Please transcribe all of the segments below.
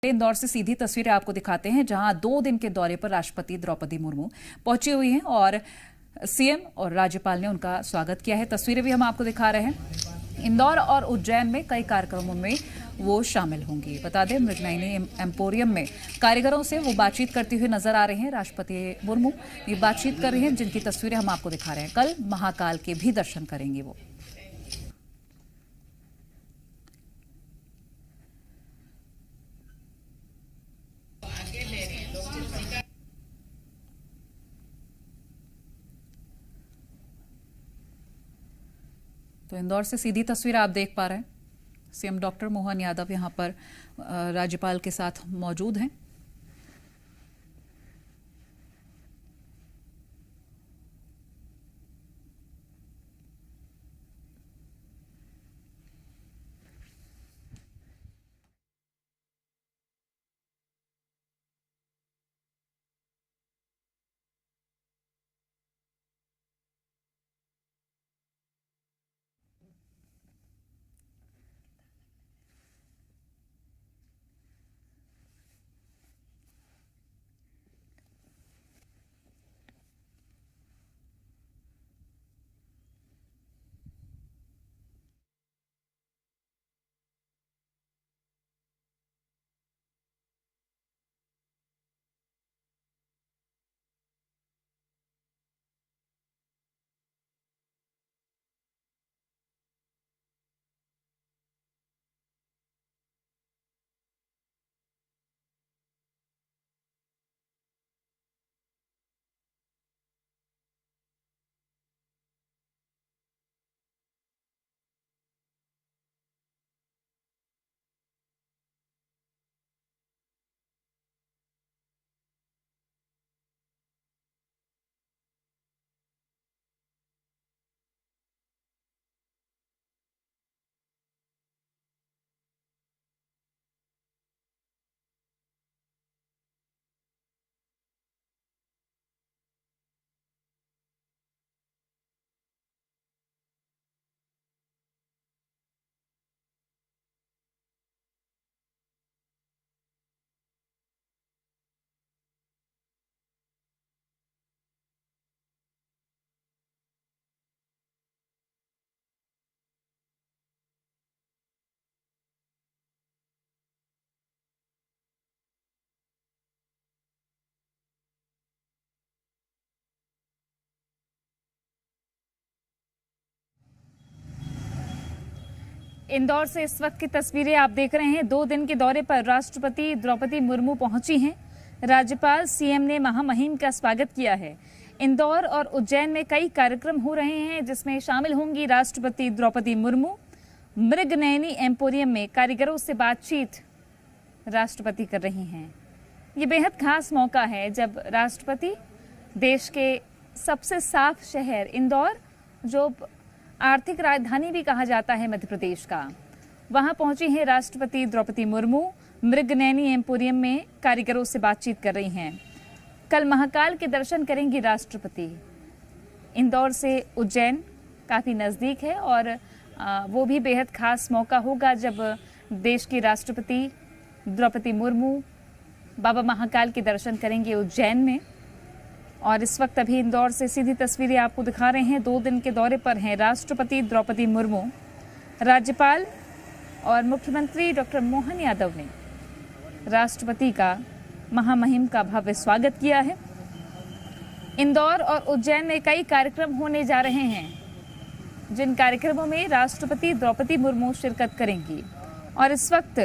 इंदौर से सीधी तस्वीरें आपको दिखाते हैं, जहां 2 दिन के दौरे पर राष्ट्रपति द्रौपदी मुर्मू पहुंची हुई हैं और सीएम और राज्यपाल ने उनका स्वागत किया है। तस्वीरें भी हम आपको दिखा रहे हैं। इंदौर और उज्जैन में कई कार्यक्रमों में वो शामिल होंगी। बता दें, मृगनयनी एम्पोरियम में कारीगरों से वो बातचीत करती हुई नजर आ रहे हैं। राष्ट्रपति मुर्मू ये बातचीत कर रहे हैं, जिनकी तस्वीरें हम आपको दिखा रहे हैं। कल महाकाल के भी दर्शन करेंगे वो। तो इंदौर से सीधी तस्वीर आप देख पा रहे हैं। सीएम डॉक्टर मोहन यादव यहां पर राज्यपाल के साथ मौजूद हैं। इंदौर से इस वक्त की तस्वीरें आप देख रहे हैं। 2 दिन के दौरे पर राष्ट्रपति द्रौपदी मुर्मू पहुंची हैं। राज्यपाल सीएम ने महामहिम का स्वागत किया है। इंदौर और उज्जैन में कई कार्यक्रम हो रहे हैं, जिसमें शामिल होंगी राष्ट्रपति द्रौपदी मुर्मू। मृगनयनी एम्पोरियम में कारीगरों से बातचीत राष्ट्रपति कर रही हैं। ये बेहद खास मौका है जब राष्ट्रपति देश के सबसे साफ शहर इंदौर, जो आर्थिक राजधानी भी कहा जाता है मध्य प्रदेश का, वहां पहुंची हैं राष्ट्रपति द्रौपदी मुर्मू। मृगनयनी एम्पोरियम में कारीगरों से बातचीत कर रही हैं। कल महाकाल के दर्शन करेंगी राष्ट्रपति। इंदौर से उज्जैन काफ़ी नज़दीक है और वो भी बेहद खास मौका होगा जब देश की राष्ट्रपति द्रौपदी मुर्मू बाबा महाकाल के दर्शन करेंगे उज्जैन में। और इस वक्त अभी इंदौर से सीधी तस्वीरें आपको दिखा रहे हैं। 2 दिन के दौरे पर हैं राष्ट्रपति द्रौपदी मुर्मू। राज्यपाल और मुख्यमंत्री डॉक्टर मोहन यादव ने राष्ट्रपति का महामहिम का भव्य स्वागत किया है। इंदौर और उज्जैन में कई कार्यक्रम होने जा रहे हैं, जिन कार्यक्रमों में राष्ट्रपति द्रौपदी मुर्मू शिरकत करेंगी। और इस वक्त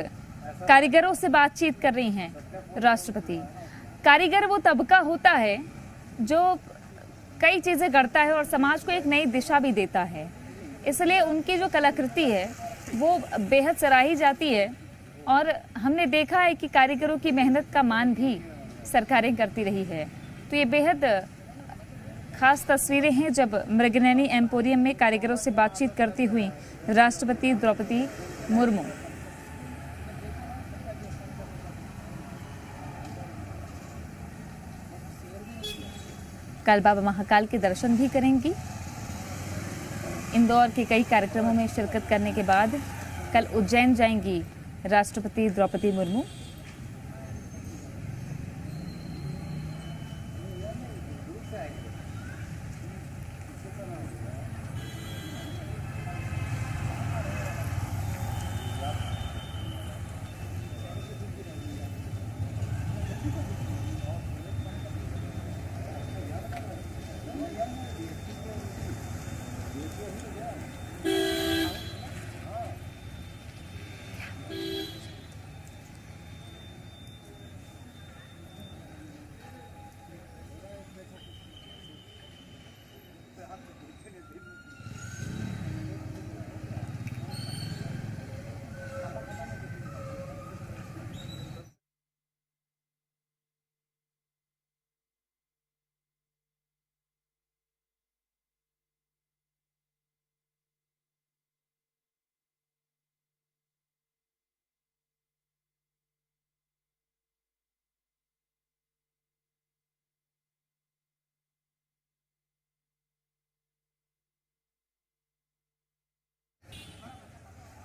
कारीगरों से बातचीत कर रही हैं राष्ट्रपति। कारीगर वो तबका होता है जो कई चीज़ें गढ़ता है और समाज को एक नई दिशा भी देता है, इसलिए उनकी जो कलाकृति है वो बेहद सराही जाती है। और हमने देखा है कि कारीगरों की मेहनत का मान भी सरकारें करती रही है। तो ये बेहद खास तस्वीरें हैं जब मृगनयनी एम्पोरियम में कारीगरों से बातचीत करती हुई राष्ट्रपति द्रौपदी मुर्मू। कल बाबा महाकाल के दर्शन भी करेंगी। इंदौर के कई कार्यक्रमों में शिरकत करने के बाद कल उज्जैन जाएंगी राष्ट्रपति द्रौपदी मुर्मू।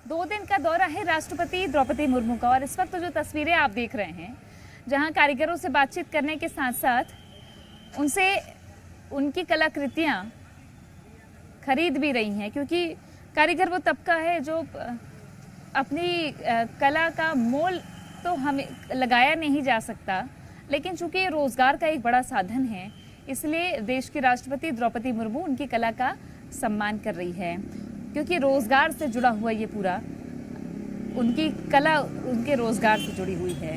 2 दिन का दौरा है राष्ट्रपति द्रौपदी मुर्मू का और इस वक्त जो तस्वीरें आप देख रहे हैं, जहां कारीगरों से बातचीत करने के साथ साथ उनसे उनकी कलाकृतियां खरीद भी रही हैं, क्योंकि कारीगर वो तबका है जो अपनी कला का मोल तो हमें लगाया नहीं जा सकता, लेकिन चूंकि ये रोजगार का एक बड़ा साधन है, इसलिए देश की राष्ट्रपति द्रौपदी मुर्मू उनकी कला का सम्मान कर रही है, क्योंकि रोजगार से जुड़ा हुआ ये पूरा, उनकी कला उनके रोजगार से जुड़ी हुई है।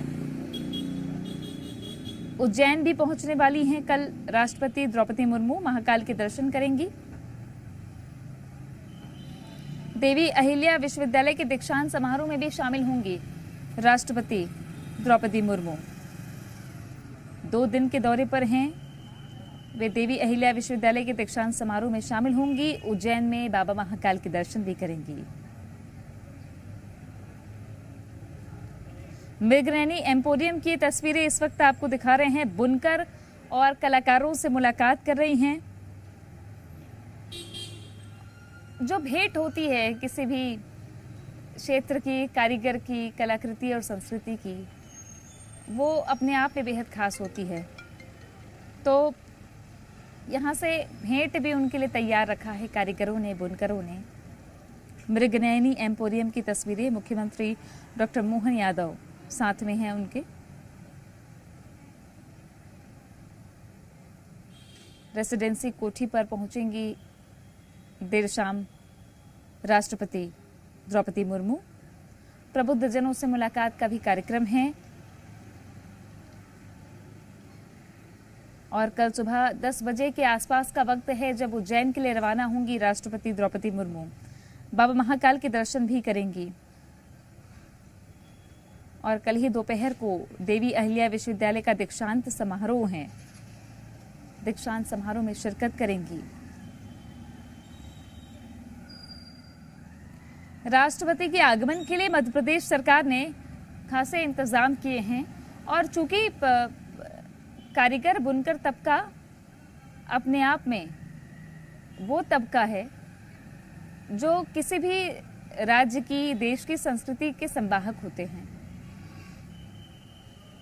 उज्जैन भी पहुंचने वाली हैं कल राष्ट्रपति द्रौपदी मुर्मू, महाकाल के दर्शन करेंगी। देवी अहिल्या विश्वविद्यालय के दीक्षांत समारोह में भी शामिल होंगी राष्ट्रपति द्रौपदी मुर्मू। 2 दिन के दौरे पर हैं वे। देवी अहिल्या विश्वविद्यालय के दीक्षांत समारोह में शामिल होंगी। उज्जैन में बाबा महाकाल के दर्शन भी करेंगी। मृगनयनी एम्पोरियम की तस्वीरें इस वक्त आपको दिखा रहे हैं। बुनकर और कलाकारों से मुलाकात कर रही हैं। जो भेंट होती है किसी भी क्षेत्र की, कारीगर की, कलाकृति और संस्कृति की, वो अपने आप में बेहद खास होती है। तो यहाँ से भेंट भी उनके लिए तैयार रखा है कारीगरों ने, बुनकरों ने। मृगनयनी एम्पोरियम की तस्वीरें, मुख्यमंत्री डॉक्टर मोहन यादव साथ में हैं उनके। रेसिडेंसी कोठी पर पहुंचेंगी देर शाम राष्ट्रपति द्रौपदी मुर्मू। प्रबुद्धजनों से मुलाकात का भी कार्यक्रम है और कल सुबह 10 बजे के आसपास का वक्त है जब उज्जैन के लिए रवाना होंगी राष्ट्रपति द्रौपदी मुर्मू। बाबा महाकाल के दर्शन भी करेंगी और कल ही दोपहर को देवी अहिल्या विश्वविद्यालय का दीक्षांत समारोह है, दीक्षांत समारोह में शिरकत करेंगी। राष्ट्रपति के आगमन के लिए मध्य प्रदेश सरकार ने खासे इंतजाम किए हैं और चूंकि कारीगर बुनकर तबका अपने आप में वो तबका है जो किसी भी राज्य की, देश की संस्कृति के संवाहक होते हैं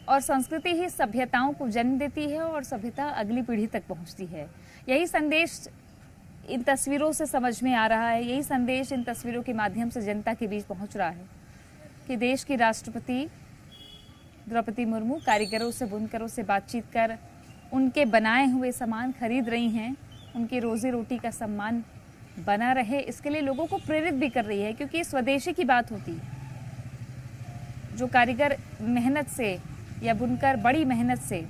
और संस्कृति ही सभ्यताओं को जन्म देती है और सभ्यता अगली पीढ़ी तक पहुंचती है। यही संदेश इन तस्वीरों से समझ में आ रहा है, यही संदेश इन तस्वीरों के माध्यम से जनता के बीच पहुंच रहा है कि देश की राष्ट्रपति द्रौपदी मुर्मू कारीगरों से, बुनकरों से बातचीत कर उनके बनाए हुए सामान खरीद रही हैं। उनकी रोजी रोटी का सम्मान बना रहे, इसके लिए लोगों को प्रेरित भी कर रही है, क्योंकि स्वदेशी की बात होती है। जो कारीगर मेहनत से या बुनकर बड़ी मेहनत से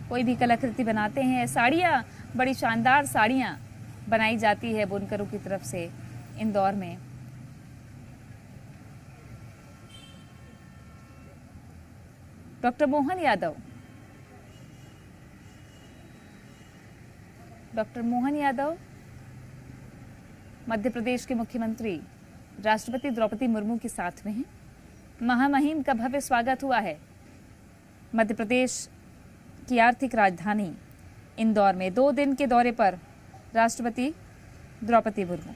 कोई भी कलाकृति बनाते हैं, साड़ियाँ, बड़ी शानदार साड़ियाँ बनाई जाती है बुनकरों की तरफ से इंदौर में। डॉक्टर मोहन यादव मध्य प्रदेश के मुख्यमंत्री राष्ट्रपति द्रौपदी मुर्मू के साथ में हैं। महामहिम का भव्य स्वागत हुआ है मध्य प्रदेश की आर्थिक राजधानी इंदौर में। 2 दिन के दौरे पर राष्ट्रपति द्रौपदी मुर्मू।